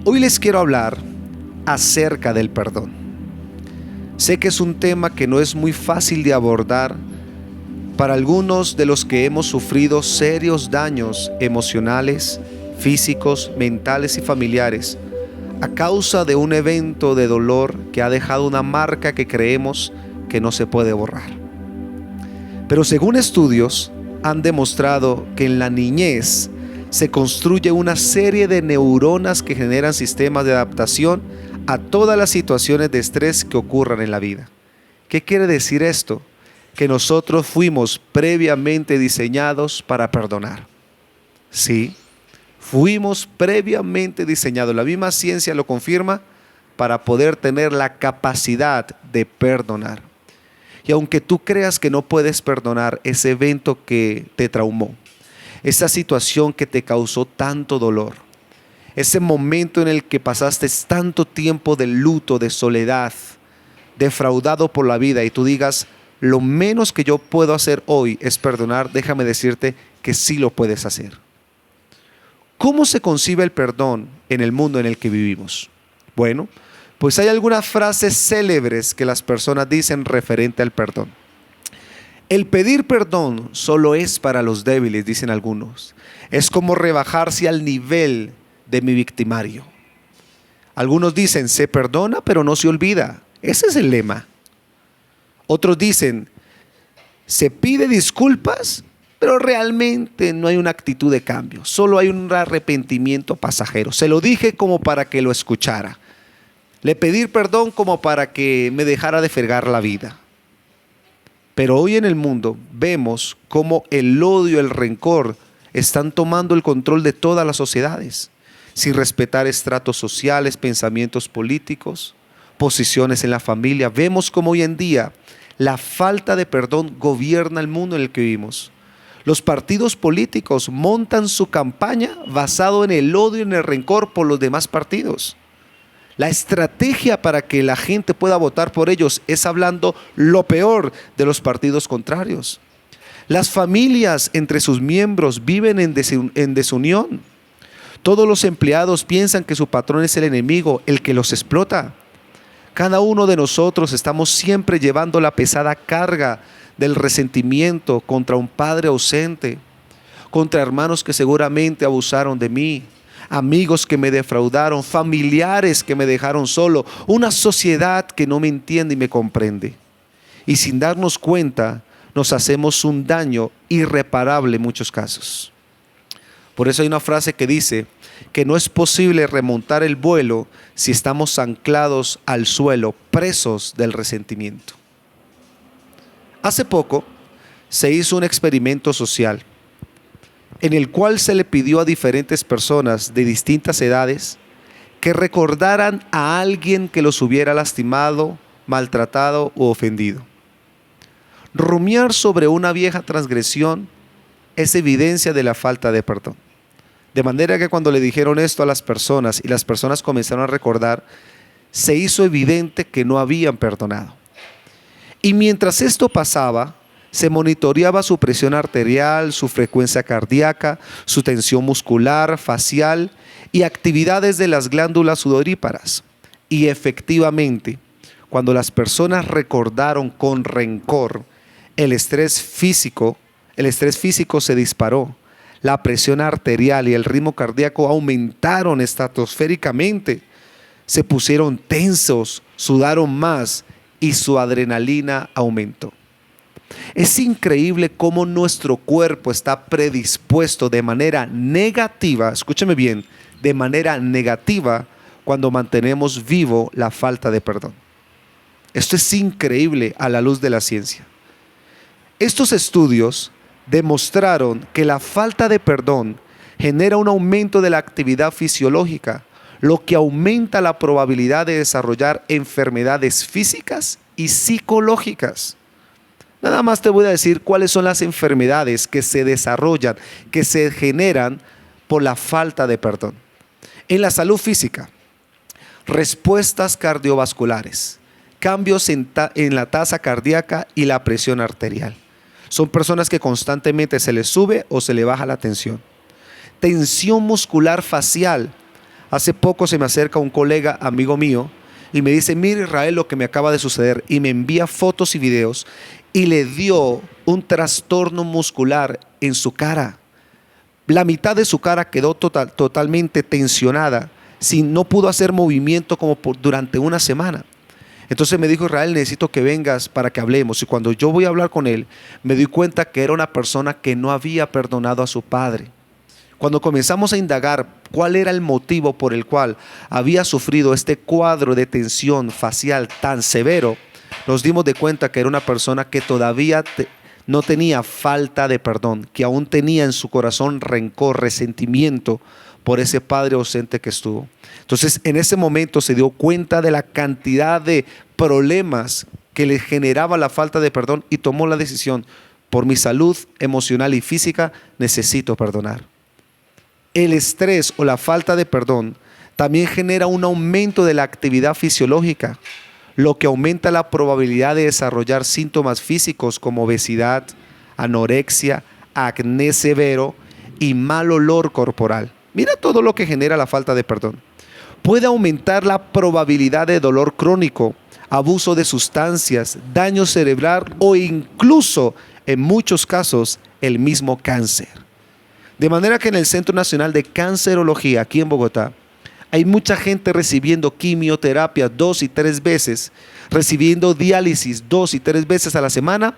Hoy les quiero hablar acerca del perdón. Sé que es un tema que no es muy fácil de abordar para algunos de los que hemos sufrido serios daños emocionales, físicos, mentales y familiares a causa de un evento de dolor que ha dejado una marca que creemos que no se puede borrar. Pero según estudios han demostrado que en la niñez se construye una serie de neuronas que generan sistemas de adaptación a todas las situaciones de estrés que ocurran en la vida. ¿Qué quiere decir esto? Que nosotros fuimos previamente diseñados para perdonar. Sí, fuimos previamente diseñados, la misma ciencia lo confirma, para poder tener la capacidad de perdonar. Y aunque tú creas que no puedes perdonar ese evento que te traumó, esa situación que te causó tanto dolor, ese momento en el que pasaste tanto tiempo de luto, de soledad, defraudado por la vida, y tú digas, lo menos que yo puedo hacer hoy es perdonar, déjame decirte que sí lo puedes hacer. ¿Cómo se concibe el perdón en el mundo en el que vivimos? Bueno, pues hay algunas frases célebres que las personas dicen referente al perdón. El pedir perdón solo es para los débiles, dicen algunos. Es como rebajarse al nivel de mi victimario. Algunos dicen, se perdona pero no se olvida. Ese es el lema. Otros dicen, se pide disculpas, pero realmente no hay una actitud de cambio. Solo hay un arrepentimiento pasajero. Se lo dije como para que lo escuchara. Le pedí perdón como para que me dejara de fregar la vida. Pero hoy en el mundo vemos cómo el odio, el rencor están tomando el control de todas las sociedades, sin respetar estratos sociales, pensamientos políticos, posiciones en la familia. Vemos cómo hoy en día la falta de perdón gobierna el mundo en el que vivimos. Los partidos políticos montan su campaña basado en el odio y en el rencor por los demás partidos. La estrategia para que la gente pueda votar por ellos es hablando lo peor de los partidos contrarios. Las familias entre sus miembros viven en desunión. Todos los empleados piensan que su patrón es el enemigo, el que los explota. Cada uno de nosotros estamos siempre llevando la pesada carga del resentimiento contra un padre ausente, contra hermanos que seguramente abusaron de mí, amigos que me defraudaron, familiares que me dejaron solo, una sociedad que no me entiende y me comprende. Y sin darnos cuenta, nos hacemos un daño irreparable en muchos casos. Por eso hay una frase que dice que no es posible remontar el vuelo si estamos anclados al suelo, presos del resentimiento. Hace poco se hizo un experimento social en el cual se le pidió a diferentes personas de distintas edades que recordaran a alguien que los hubiera lastimado, maltratado u ofendido. Rumiar sobre una vieja transgresión es evidencia de la falta de perdón. De manera que cuando le dijeron esto a las personas y las personas comenzaron a recordar, se hizo evidente que no habían perdonado. Y mientras esto pasaba, se monitoreaba su presión arterial, su frecuencia cardíaca, su tensión muscular, facial y actividades de las glándulas sudoríparas. Y efectivamente, cuando las personas recordaron con rencor, el estrés físico se disparó. La presión arterial y el ritmo cardíaco aumentaron estratosféricamente. Se pusieron tensos, sudaron más y su adrenalina aumentó. Es increíble cómo nuestro cuerpo está predispuesto de manera negativa, escúcheme bien, de manera negativa cuando mantenemos vivo la falta de perdón. Esto es increíble a la luz de la ciencia. Estos estudios demostraron que la falta de perdón genera un aumento de la actividad fisiológica, lo que aumenta la probabilidad de desarrollar enfermedades físicas y psicológicas. Nada más te voy a decir cuáles son las enfermedades que se desarrollan, que se generan por la falta de perdón. En la salud física, respuestas cardiovasculares, cambios en la tasa cardíaca y la presión arterial. Son personas que constantemente se les sube o se le baja la tensión. Tensión muscular facial, Hace poco se me acerca un colega, amigo mío, y me dice, mire Israel lo que me acaba de suceder, y me envía fotos y videos, y le dio un trastorno muscular en su cara. La mitad de su cara quedó totalmente tensionada, no pudo hacer movimiento como durante una semana. Entonces me dijo, Israel, necesito que vengas para que hablemos. Y cuando yo voy a hablar con él, me doy cuenta que era una persona que no había perdonado a su padre. Cuando comenzamos a indagar cuál era el motivo por el cual había sufrido este cuadro de tensión facial tan severo, nos dimos de cuenta que era una persona que todavía no tenía falta de perdón, que aún tenía en su corazón rencor, resentimiento por ese padre ausente que estuvo. Entonces, en ese momento se dio cuenta de la cantidad de problemas que le generaba la falta de perdón y tomó la decisión, por mi salud emocional y física, necesito perdonar. El estrés o la falta de perdón también genera un aumento de la actividad fisiológica, lo que aumenta la probabilidad de desarrollar síntomas físicos como obesidad, anorexia, acné severo y mal olor corporal. Mira todo lo que genera la falta de perdón. Puede aumentar la probabilidad de dolor crónico, abuso de sustancias, daño cerebral o incluso, en muchos casos, el mismo cáncer. De manera que en el Centro Nacional de Cancerología, aquí en Bogotá, hay mucha gente recibiendo quimioterapia 2 y 3 veces, recibiendo diálisis 2 y 3 veces a la semana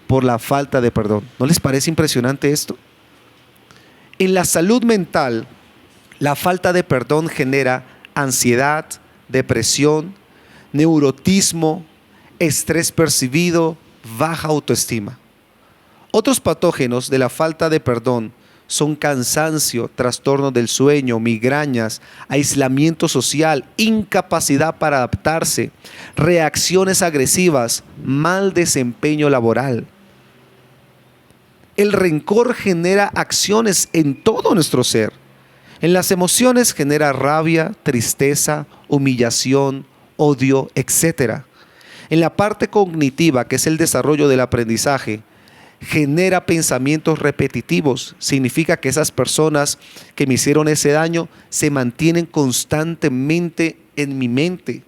por la falta de perdón. ¿No les parece impresionante esto? En la salud mental, la falta de perdón genera ansiedad, depresión, neurotismo, estrés percibido, baja autoestima. Otros patógenos de la falta de perdón son cansancio, trastorno del sueño, migrañas, aislamiento social, incapacidad para adaptarse, reacciones agresivas, mal desempeño laboral. El rencor genera acciones en todo nuestro ser. En las emociones genera rabia, tristeza, humillación, odio, etc. En la parte cognitiva, que es el desarrollo del aprendizaje, genera pensamientos repetitivos. Significa que esas personas que me hicieron ese daño se mantienen constantemente en mi mente.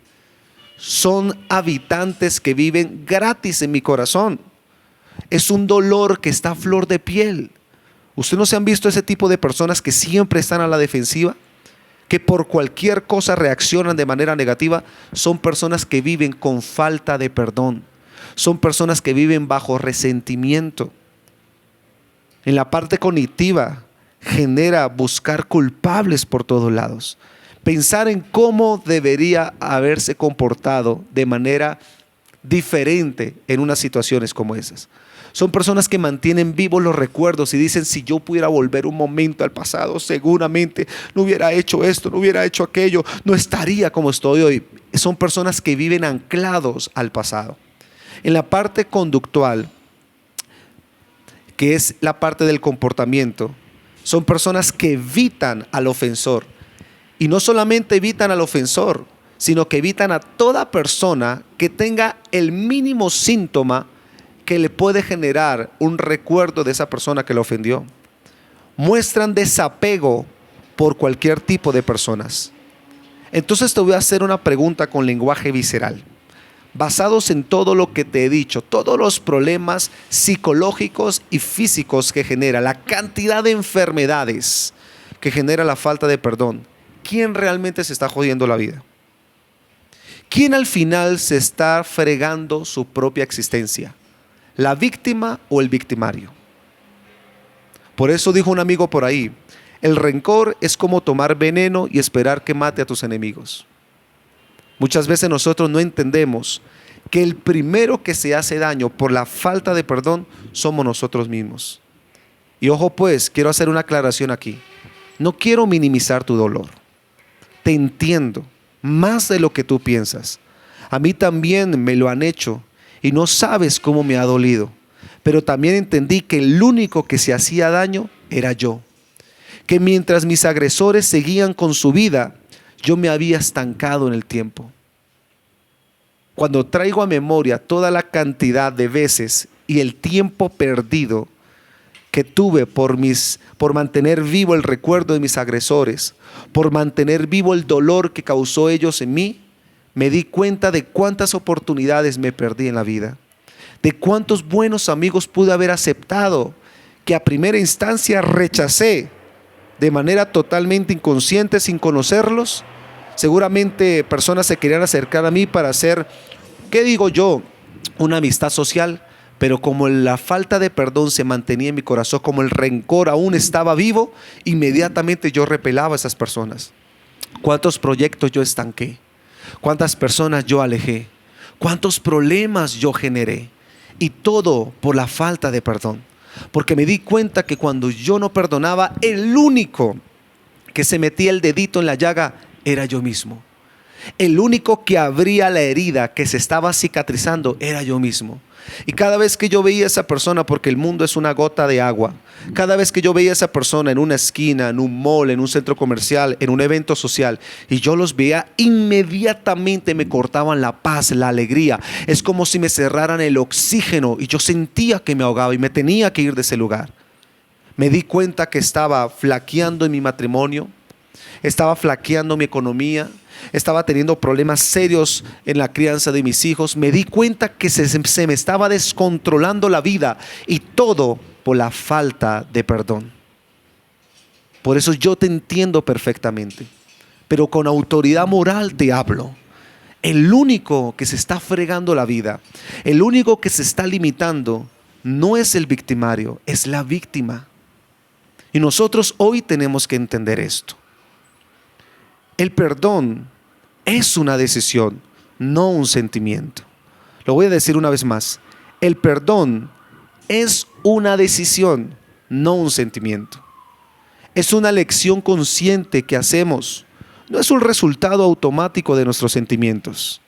Son habitantes que viven gratis en mi corazón. Es un dolor que está a flor de piel. ¿Usted no se han visto ese tipo de personas que siempre están a la defensiva? Que por cualquier cosa reaccionan de manera negativa. Son personas que viven con falta de perdón. Son personas que viven bajo resentimiento. En la parte cognitiva genera buscar culpables por todos lados. Pensar en cómo debería haberse comportado de manera diferente en unas situaciones como esas. Son personas que mantienen vivos los recuerdos y dicen, si yo pudiera volver un momento al pasado, seguramente no hubiera hecho esto, no hubiera hecho aquello, no estaría como estoy hoy. Son personas que viven anclados al pasado. En la parte conductual, que es la parte del comportamiento, son personas que evitan al ofensor. Y no solamente evitan al ofensor, sino que evitan a toda persona que tenga el mínimo síntoma que le puede generar un recuerdo de esa persona que le ofendió. Muestran desapego por cualquier tipo de personas. Entonces te voy a hacer una pregunta con lenguaje visceral. Basados en todo lo que te he dicho, todos los problemas psicológicos y físicos que genera, la cantidad de enfermedades que genera la falta de perdón, ¿quién realmente se está jodiendo la vida? ¿Quién al final se está fregando su propia existencia? ¿La víctima o el victimario? Por eso dijo un amigo por ahí, el rencor es como tomar veneno y esperar que mate a tus enemigos. Muchas veces nosotros no entendemos que el primero que se hace daño por la falta de perdón somos nosotros mismos. Y ojo pues, quiero hacer una aclaración aquí. No quiero minimizar tu dolor. Te entiendo más de lo que tú piensas. A mí también me lo han hecho y no sabes cómo me ha dolido. Pero también entendí que el único que se hacía daño era yo. Que mientras mis agresores seguían con su vida, yo me había estancado en el tiempo. Cuando traigo a memoria toda la cantidad de veces y el tiempo perdido que tuve por mantener vivo el recuerdo de mis agresores, por mantener vivo el dolor que causó ellos en mí, me di cuenta de cuántas oportunidades me perdí en la vida, de cuántos buenos amigos pude haber aceptado, que a primera instancia rechacé de manera totalmente inconsciente, sin conocerlos. Seguramente personas se querían acercar a mí para hacer, ¿qué digo yo?, una amistad social, pero como la falta de perdón se mantenía en mi corazón, como el rencor aún estaba vivo, inmediatamente yo repelaba a esas personas. ¿Cuántos proyectos yo estanqué? ¿Cuántas personas yo alejé? ¿Cuántos problemas yo generé? Y todo por la falta de perdón. Porque me di cuenta que cuando yo no perdonaba, el único que se metía el dedito en la llaga era yo mismo. El único que abría la herida que se estaba cicatrizando era yo mismo. Y cada vez que yo veía a esa persona, porque el mundo es una gota de agua, cada vez que yo veía a esa persona en una esquina, en un mall, en un centro comercial, en un evento social, y yo los veía, inmediatamente me cortaban la paz, la alegría. Es como si me cerraran el oxígeno y yo sentía que me ahogaba y me tenía que ir de ese lugar. Me di cuenta que estaba flaqueando en mi matrimonio, estaba flaqueando mi economía, estaba teniendo problemas serios en la crianza de mis hijos. Me di cuenta que se me estaba descontrolando la vida, y todo por la falta de perdón. Por eso yo te entiendo perfectamente, pero con autoridad moral te hablo. El único que se está fregando la vida, el único que se está limitando, no es el victimario, es la víctima. Y nosotros hoy tenemos que entender esto. El perdón es una decisión, no un sentimiento. Lo voy a decir una vez más. El perdón es una decisión, no un sentimiento. Es una elección consciente que hacemos. No es un resultado automático de nuestros sentimientos.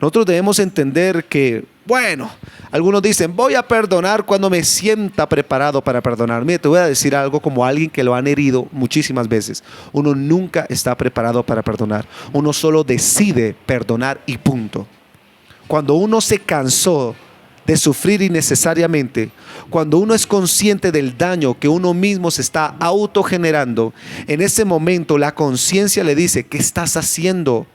Nosotros debemos entender que, bueno, algunos dicen, voy a perdonar cuando me sienta preparado para perdonar. Mire, te voy a decir algo como alguien que lo han herido muchísimas veces. Uno nunca está preparado para perdonar. Uno solo decide perdonar y punto. Cuando uno se cansó de sufrir innecesariamente, cuando uno es consciente del daño que uno mismo se está autogenerando, en ese momento la conciencia le dice, ¿qué estás haciendo?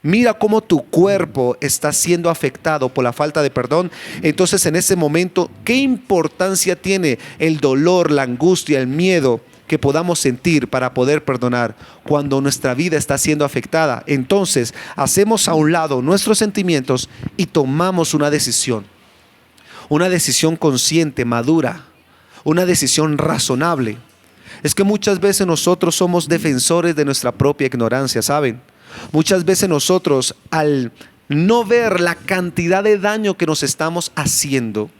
Mira cómo tu cuerpo está siendo afectado por la falta de perdón. Entonces, en ese momento, ¿qué importancia tiene el dolor, la angustia, el miedo que podamos sentir para poder perdonar cuando nuestra vida está siendo afectada? Entonces, hacemos a un lado nuestros sentimientos y tomamos una decisión consciente, madura, una decisión razonable. Es que muchas veces nosotros somos defensores de nuestra propia ignorancia, ¿saben? Muchas veces nosotros, al no ver la cantidad de daño que nos estamos haciendo,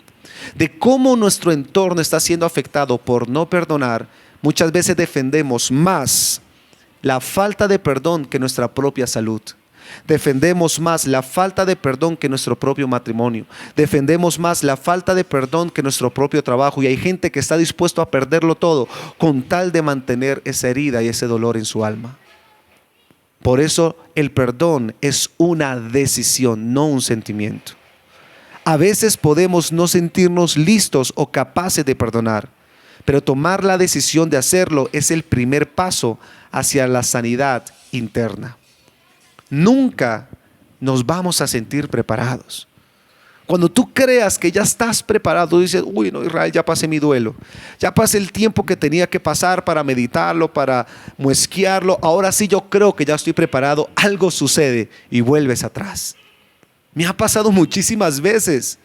de cómo nuestro entorno está siendo afectado por no perdonar, muchas veces defendemos más la falta de perdón que nuestra propia salud. Defendemos más la falta de perdón que nuestro propio matrimonio. Defendemos más la falta de perdón que nuestro propio trabajo. Y hay gente que está dispuesto a perderlo todo con tal de mantener esa herida y ese dolor en su alma. Por eso el perdón es una decisión, no un sentimiento. A veces podemos no sentirnos listos o capaces de perdonar, pero tomar la decisión de hacerlo es el primer paso hacia la sanidad interna. Nunca nos vamos a sentir preparados. Cuando tú creas que ya estás preparado, dices, uy, no, Israel, ya pasé mi duelo. Ya pasé el tiempo que tenía que pasar para meditarlo, para muesquearlo. Ahora sí yo creo que ya estoy preparado. Algo sucede y vuelves atrás. Me ha pasado muchísimas veces.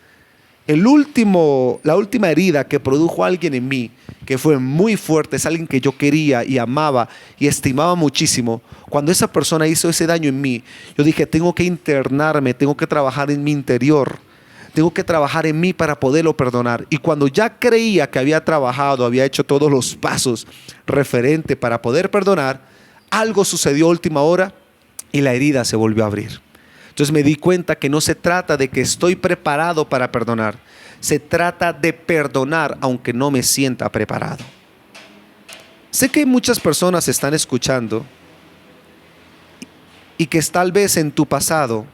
La última herida que produjo alguien en mí, que fue muy fuerte, es alguien que yo quería y amaba y estimaba muchísimo. Cuando esa persona hizo ese daño en mí, yo dije, tengo que internarme, tengo que trabajar en mi interior. Tengo que trabajar en mí para poderlo perdonar. Y cuando ya creía que había trabajado, había hecho todos los pasos referente para poder perdonar, algo sucedió a última hora y la herida se volvió a abrir. Entonces me di cuenta que no se trata de que estoy preparado para perdonar. Se trata de perdonar aunque no me sienta preparado. Sé que muchas personas están escuchando y que tal vez en tu pasado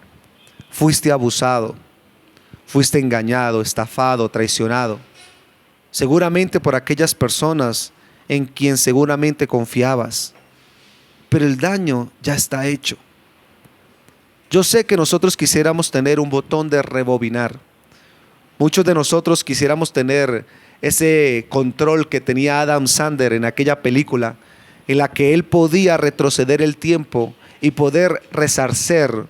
fuiste abusado, fuiste engañado, estafado, traicionado. seguramente por aquellas personas en quien seguramente confiabas, pero el daño ya está hecho. Yo sé que nosotros quisiéramos tener un botón de rebobinar. Muchos de nosotros quisiéramos tener ese control que tenía Adam Sandler en aquella película, en la que él podía retroceder el tiempo y poder resarcer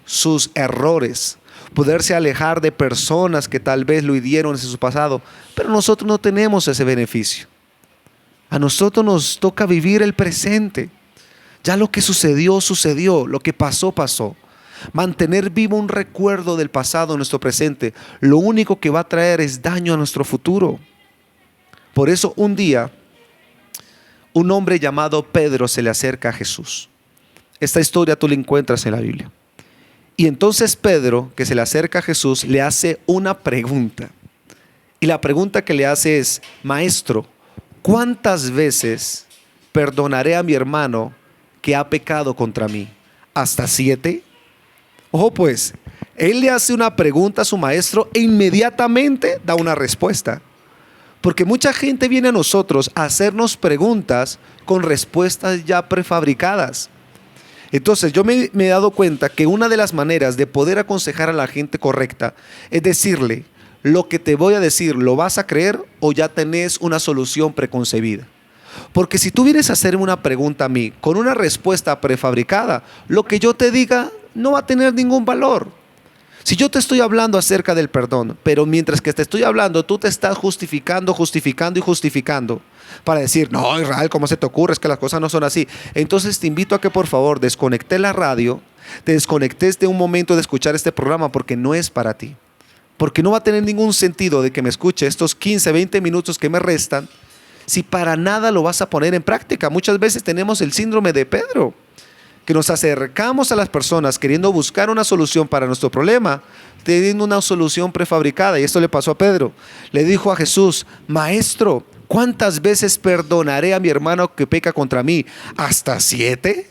sus errores, poderse alejar de personas que tal vez lo hirieron en su pasado, pero nosotros no tenemos ese beneficio. A nosotros nos toca vivir el presente. Ya lo que sucedió, sucedió, lo que pasó, pasó. Mantener vivo un recuerdo del pasado en nuestro presente, lo único que va a traer es daño a nuestro futuro. Por eso un día, un hombre llamado Pedro se le acerca a Jesús. Esta historia tú la encuentras en la Biblia. Y entonces Pedro, que se le acerca a Jesús, le hace una pregunta. Y la pregunta que le hace es: Maestro, ¿cuántas veces perdonaré a mi hermano que ha pecado contra mí? ¿Hasta 7? Ojo pues, él le hace una pregunta a su maestro e inmediatamente da una respuesta. Porque mucha gente viene a nosotros a hacernos preguntas con respuestas ya prefabricadas. Entonces yo me he dado cuenta que una de las maneras de poder aconsejar a la gente correcta es decirle: lo que te voy a decir, ¿lo vas a creer o ya tenés una solución preconcebida? Porque si tú vienes a hacerme una pregunta a mí con una respuesta prefabricada, lo que yo te diga no va a tener ningún valor. Si yo te estoy hablando acerca del perdón, pero mientras que te estoy hablando, tú te estás justificando para decir: no, Israel, ¿cómo se te ocurre? Es que las cosas no son así. Entonces te invito a que por favor desconectes la radio, te desconectes de un momento de escuchar este programa, porque no es para ti. Porque no va a tener ningún sentido de que me escuche estos 15, 20 minutos que me restan si para nada lo vas a poner en práctica. Muchas veces tenemos el síndrome de Pedro, que nos acercamos a las personas queriendo buscar una solución para nuestro problema, teniendo una solución prefabricada. Y esto le pasó a Pedro. Le dijo a Jesús: Maestro, ¿cuántas veces perdonaré a mi hermano que peca contra mí? ¿Hasta 7?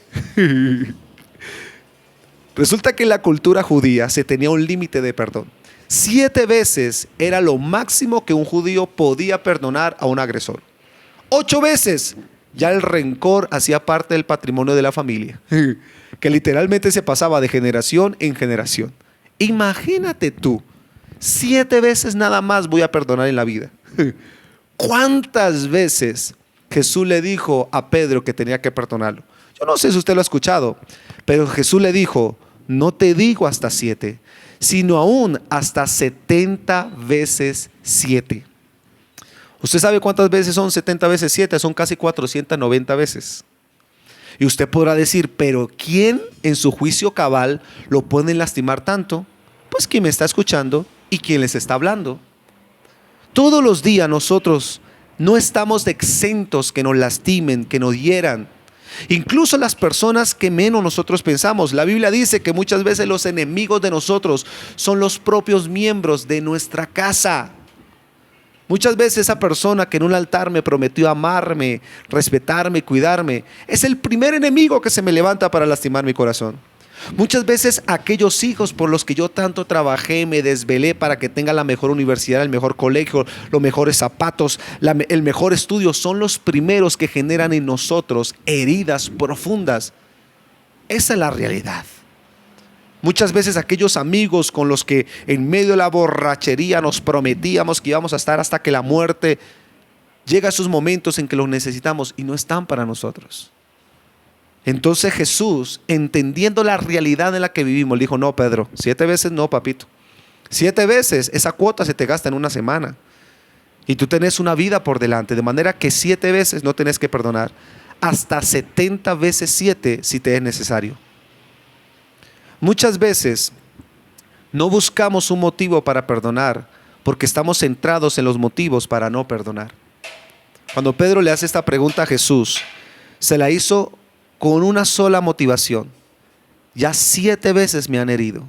Resulta que en la cultura judía se tenía un límite de perdón. 7 veces era lo máximo que un judío podía perdonar a un agresor. 8 veces ya el rencor hacía parte del patrimonio de la familia, que literalmente se pasaba de generación en generación. Imagínate tú, 7 veces nada más voy a perdonar en la vida. ¿Cuántas veces Jesús le dijo a Pedro que tenía que perdonarlo? Yo no sé si usted lo ha escuchado, pero Jesús le dijo: no te digo hasta 7, sino aún hasta 70 veces 7. ¿Usted sabe cuántas veces son 70 veces 7? Son casi 490 veces. Y usted podrá decir: pero ¿quién en su juicio cabal lo puede lastimar tanto? Pues quien me está escuchando y quien les está hablando. Todos los días nosotros no estamos exentos que nos lastimen, que nos hieran. Incluso las personas que menos nosotros pensamos. La Biblia dice que muchas veces los enemigos de nosotros son los propios miembros de nuestra casa. Muchas veces esa persona que en un altar me prometió amarme, respetarme, cuidarme, es el primer enemigo que se me levanta para lastimar mi corazón. Muchas veces aquellos hijos por los que yo tanto trabajé, me desvelé para que tengan la mejor universidad, el mejor colegio, los mejores zapatos, el mejor estudio, son los primeros que generan en nosotros heridas profundas. Esa es la realidad. Muchas veces aquellos amigos con los que en medio de la borrachería nos prometíamos que íbamos a estar hasta que la muerte, llega a esos momentos en que los necesitamos y no están para nosotros. Entonces Jesús, entendiendo la realidad en la que vivimos, le dijo: no, Pedro, 7 veces no, papito. 7 veces, esa cuota se te gasta en una semana. Y tú tenés una vida por delante, de manera que 7 veces no tenés que perdonar. Hasta 70 veces 7 si te es necesario. Muchas veces no buscamos un motivo para perdonar porque estamos centrados en los motivos para no perdonar. Cuando Pedro le hace esta pregunta a Jesús, se la hizo con una sola motivación: ya 7 veces me han herido.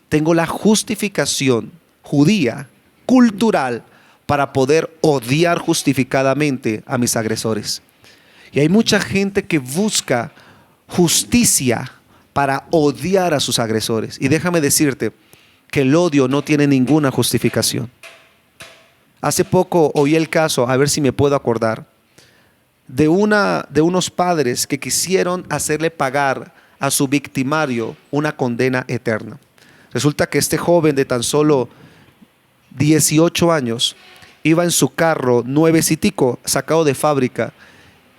Tengo la justificación judía, cultural, para poder odiar justificadamente a mis agresores. Y hay mucha gente que busca justicia para odiar a sus agresores. Y déjame decirte que el odio no tiene ninguna justificación. Hace poco oí el caso, a ver si me puedo acordar, de unos padres que quisieron hacerle pagar a su victimario una condena eterna. Resulta que este joven de tan solo 18 años iba en su carro nuevecitico, sacado de fábrica,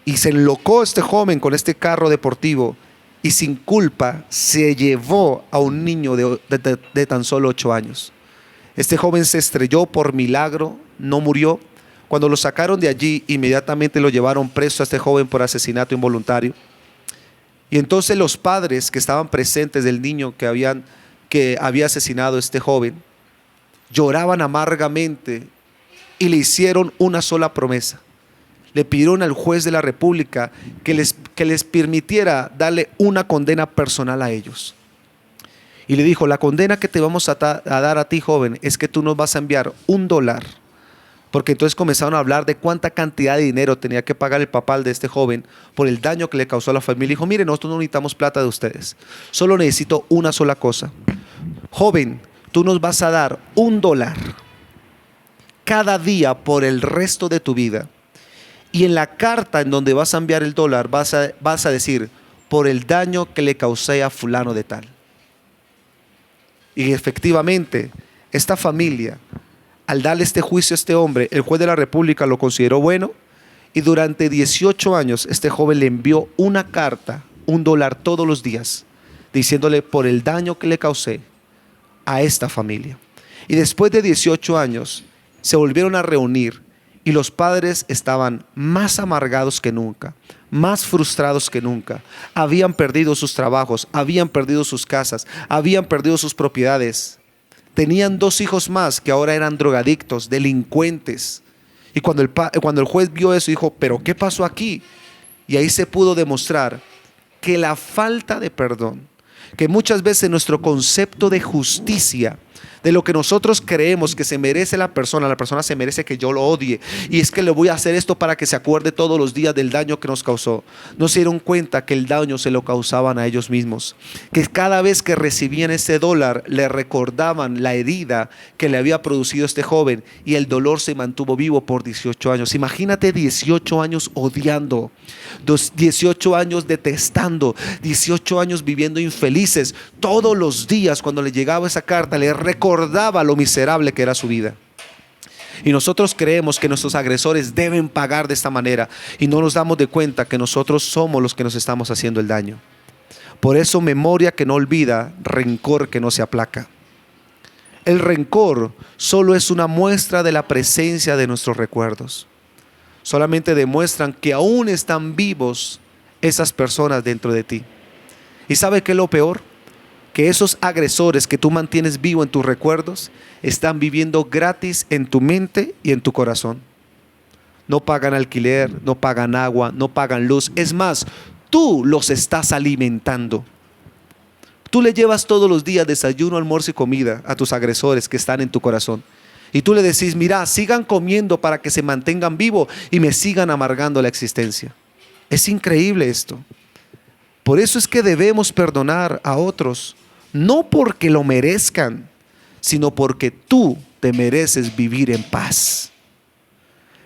y se enlocó este joven con este carro deportivo y sin culpa se llevó a un niño de tan solo 8 años. Este joven se estrelló por milagro, no murió. Cuando lo sacaron de allí, inmediatamente lo llevaron preso a este joven por asesinato involuntario. Y entonces los padres que estaban presentes del niño que había asesinado a este joven, lloraban amargamente y le hicieron una sola promesa. Le pidieron al juez de la República que les permitiera darle una condena personal a ellos. Y le dijo: la condena que te vamos a dar a ti, joven, es que tú nos vas a enviar $1. Porque entonces comenzaron a hablar de cuánta cantidad de dinero tenía que pagar el papá de este joven por el daño que le causó a la familia. Dijo: mire, nosotros no necesitamos plata de ustedes, solo necesito una sola cosa. Joven, tú nos vas a dar $1 cada día por el resto de tu vida. Y en la carta en donde vas a enviar el dólar vas a decir: por el daño que le causé a fulano de tal. Y efectivamente, esta familia, al darle este juicio a este hombre, el juez de la República lo consideró bueno, y durante 18 años este joven le envió una carta, $1 todos los días, diciéndole por el daño que le causé a esta familia. Y después de 18 años se volvieron a reunir y los padres estaban más amargados que nunca, más frustrados que nunca. Habían perdido sus trabajos, habían perdido sus casas, habían perdido sus propiedades. Tenían 2 hijos más que ahora eran drogadictos, delincuentes. Y cuando el juez vio eso, dijo: ¿pero qué pasó aquí? Y ahí se pudo demostrar que la falta de perdón, que muchas veces nuestro concepto de justicia, de lo que nosotros creemos que se merece la persona se merece que yo lo odie, y es que le voy a hacer esto para que se acuerde todos los días del daño que nos causó. No se dieron cuenta que el daño se lo causaban a ellos mismos, que cada vez que recibían ese dólar le recordaban la herida que le había producido este joven, y el dolor se mantuvo vivo por 18 años. Imagínate 18 años odiando, 18 años detestando, 18 años viviendo infelices. Todos los días cuando le llegaba esa carta le recordaba lo miserable que era su vida. Y nosotros creemos que nuestros agresores deben pagar de esta manera, y no nos damos de cuenta que nosotros somos los que nos estamos haciendo el daño. Por eso, memoria que no olvida, rencor que no se aplaca. El rencor solo es una muestra de la presencia de nuestros recuerdos. Solamente demuestran que aún están vivos esas personas dentro de ti. ¿Y sabe qué es lo peor? Que esos agresores que tú mantienes vivo en tus recuerdos están viviendo gratis en tu mente y en tu corazón. No pagan alquiler, no pagan agua, no pagan luz. Es más, tú los estás alimentando. Tú le llevas todos los días desayuno, almuerzo y comida a tus agresores que están en tu corazón. Y tú le decís: mira, sigan comiendo para que se mantengan vivos y me sigan amargando la existencia. Es increíble esto. Por eso es que debemos perdonar a otros. No porque lo merezcan, sino porque tú te mereces vivir en paz.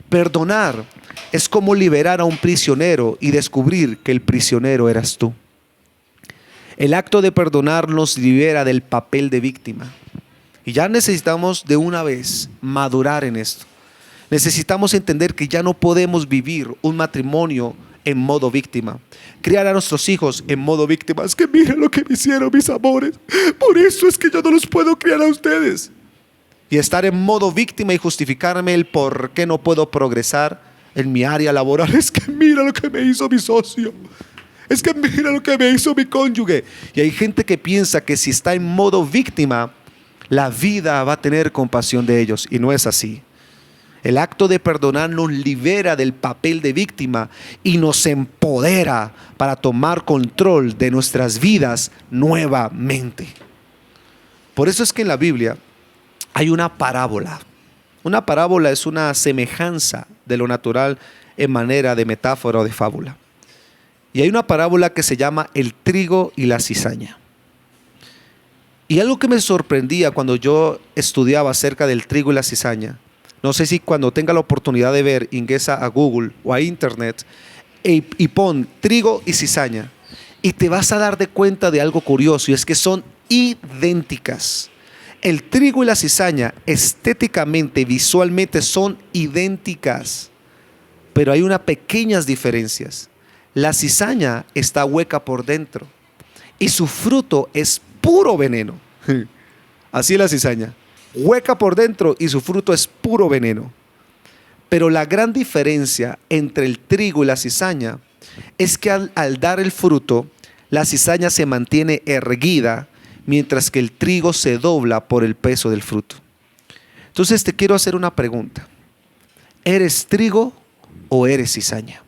Perdonar es como liberar a un prisionero y descubrir que el prisionero eras tú. El acto de perdonar nos libera del papel de víctima. Y ya necesitamos de una vez madurar en esto. Necesitamos entender que ya no podemos vivir un matrimonio en modo víctima, criar a nuestros hijos en modo víctima. Es que mira lo que me hicieron mis amores, por eso es que yo no los puedo criar a ustedes. Y estar en modo víctima y justificarme el por qué no puedo progresar en mi área laboral. Es que mira lo que me hizo mi socio, es que mira lo que me hizo mi cónyuge. Y hay gente que piensa que si está en modo víctima, la vida va a tener compasión de ellos, y no es así. El acto de perdonar nos libera del papel de víctima y nos empodera para tomar control de nuestras vidas nuevamente. Por eso es que en la Biblia hay una parábola. Una parábola es una semejanza de lo natural en manera de metáfora o de fábula. Y hay una parábola que se llama el trigo y la cizaña. Y algo que me sorprendía cuando yo estudiaba acerca del trigo y la cizaña No sé si cuando tenga la oportunidad de ver, ingresa a Google o a Internet y pon trigo y cizaña. Y te vas a dar de cuenta de algo curioso, y es que son idénticas. El trigo y la cizaña estéticamente, visualmente son idénticas, pero hay unas pequeñas diferencias. La cizaña está hueca por dentro y su fruto es puro veneno. Así es la cizaña, hueca por dentro y su fruto es puro veneno. Pero la gran diferencia entre el trigo y la cizaña es que al dar el fruto, la cizaña se mantiene erguida, mientras que el trigo se dobla por el peso del fruto. Entonces te quiero hacer una pregunta. ¿Eres trigo o eres cizaña?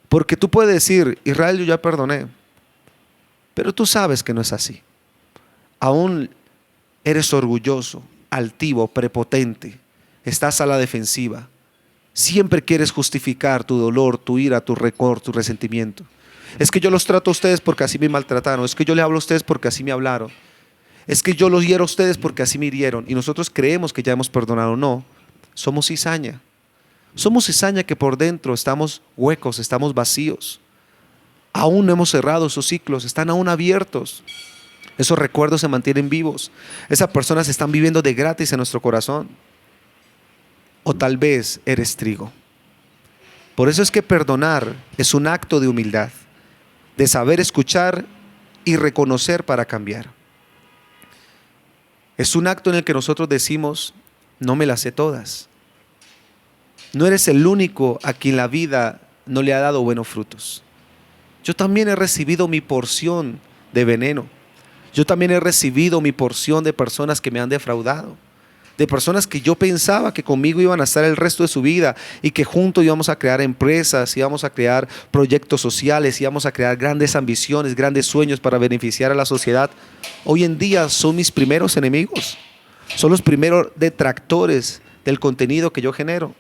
Porque tú puedes decir, Israel, yo ya perdoné, pero tú sabes que no es así. Aún eres orgulloso, altivo, prepotente, estás a la defensiva. Siempre quieres justificar tu dolor, tu ira, tu rencor, tu resentimiento. Es que yo los trato a ustedes porque así me maltrataron. Es que yo les hablo a ustedes porque así me hablaron. Es que yo los hiero a ustedes porque así me hirieron. Y nosotros creemos que ya hemos perdonado. No, somos cizaña. Somos cizaña que por dentro estamos huecos, estamos vacíos. Aún no hemos cerrado esos ciclos, están aún abiertos. Esos recuerdos se mantienen vivos. Esas personas están viviendo de gratis en nuestro corazón. O tal vez eres trigo. Por eso es que perdonar es un acto de humildad, de saber escuchar y reconocer para cambiar. Es un acto en el que nosotros decimos, no me las sé todas. No eres el único a quien la vida no le ha dado buenos frutos. Yo también he recibido mi porción de veneno. Yo también he recibido mi porción de personas que me han defraudado. De personas que yo pensaba que conmigo iban a estar el resto de su vida y que juntos íbamos a crear empresas, íbamos a crear proyectos sociales, íbamos a crear grandes ambiciones, grandes sueños para beneficiar a la sociedad. Hoy en día son mis primeros enemigos, son los primeros detractores del contenido que yo genero,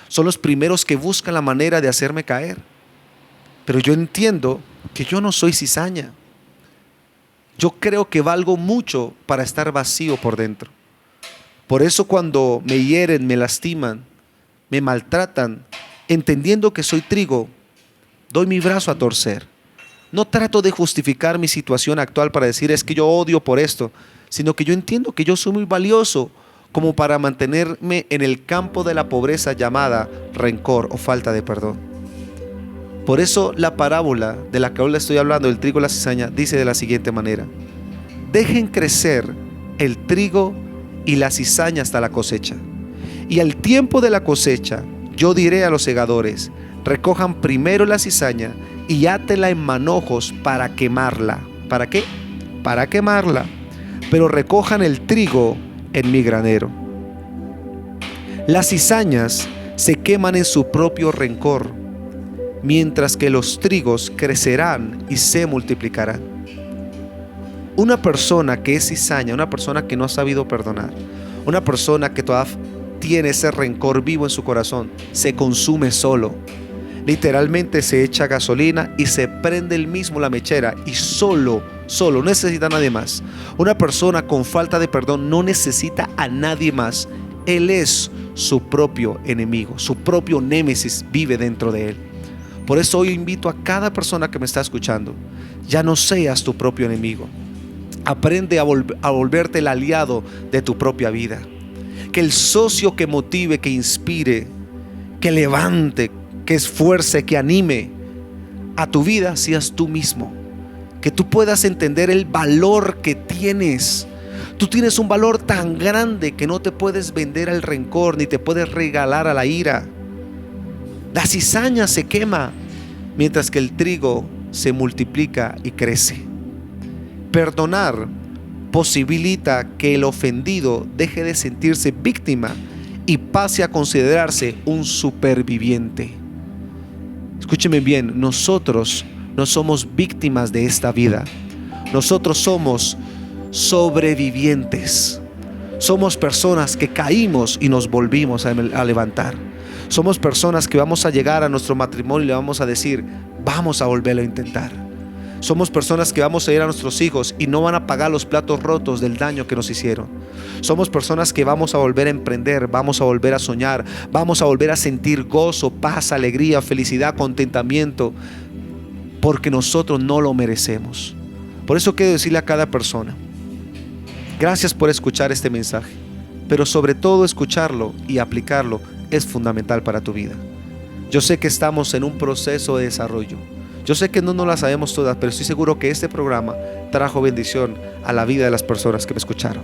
son los primeros que buscan la manera de hacerme caer. Pero yo entiendo que yo no soy cizaña. Yo creo que valgo mucho para estar vacío por dentro. Por eso cuando me hieren, me lastiman, me maltratan, entendiendo que soy trigo, doy mi brazo a torcer. No trato de justificar mi situación actual para decir es que yo odio por esto, sino que yo entiendo que yo soy muy valioso como para mantenerme en el campo de la pobreza llamada rencor o falta de perdón. Por eso la parábola de la que hoy le estoy hablando, del trigo y la cizaña, dice de la siguiente manera: dejen crecer el trigo y la cizaña hasta la cosecha. Y al tiempo de la cosecha, yo diré a los segadores: recojan primero la cizaña y átenla en manojos para quemarla. ¿Para qué? Para quemarla. Pero recojan el trigo en mi granero. Las cizañas se queman en su propio rencor, mientras que los trigos crecerán y se multiplicarán. Una persona que es cizaña, una persona que no ha sabido perdonar, una persona que todavía tiene ese rencor vivo en su corazón, se consume solo. Literalmente se echa gasolina y se prende él mismo la mechera y solo, no necesita a nadie más. Una persona con falta de perdón no necesita a nadie más. Él es su propio enemigo, su propio némesis vive dentro de él. Por eso hoy invito a cada persona que me está escuchando: ya no seas tu propio enemigo. Aprende a volverte el aliado de tu propia vida. Que el socio que motive, que inspire, que levante, que esfuerce, que anime a tu vida seas tú mismo. Que tú puedas entender el valor que tienes. Tú tienes un valor tan grande que no te puedes vender al rencor ni te puedes regalar a la ira. La cizaña se quema mientras que el trigo se multiplica y crece. Perdonar posibilita que el ofendido deje de sentirse víctima y pase a considerarse un superviviente. Escúcheme bien, nosotros no somos víctimas de esta vida. Nosotros somos sobrevivientes. Somos personas que caímos y nos volvimos a levantar. Somos personas que vamos a llegar a nuestro matrimonio y le vamos a decir: vamos a volverlo a intentar. Somos personas que vamos a ir a nuestros hijos y no van a pagar los platos rotos del daño que nos hicieron. Somos personas que vamos a volver a emprender, vamos a volver a soñar, vamos a volver a sentir gozo, paz, alegría, felicidad, contentamiento, porque nosotros no lo merecemos. Por eso quiero decirle a cada persona, gracias por escuchar este mensaje, pero sobre todo escucharlo y aplicarlo es fundamental para tu vida. Yo sé que estamos en un proceso de desarrollo. Yo sé que no nos las sabemos todas, pero estoy seguro que este programa trajo bendición a la vida de las personas que me escucharon.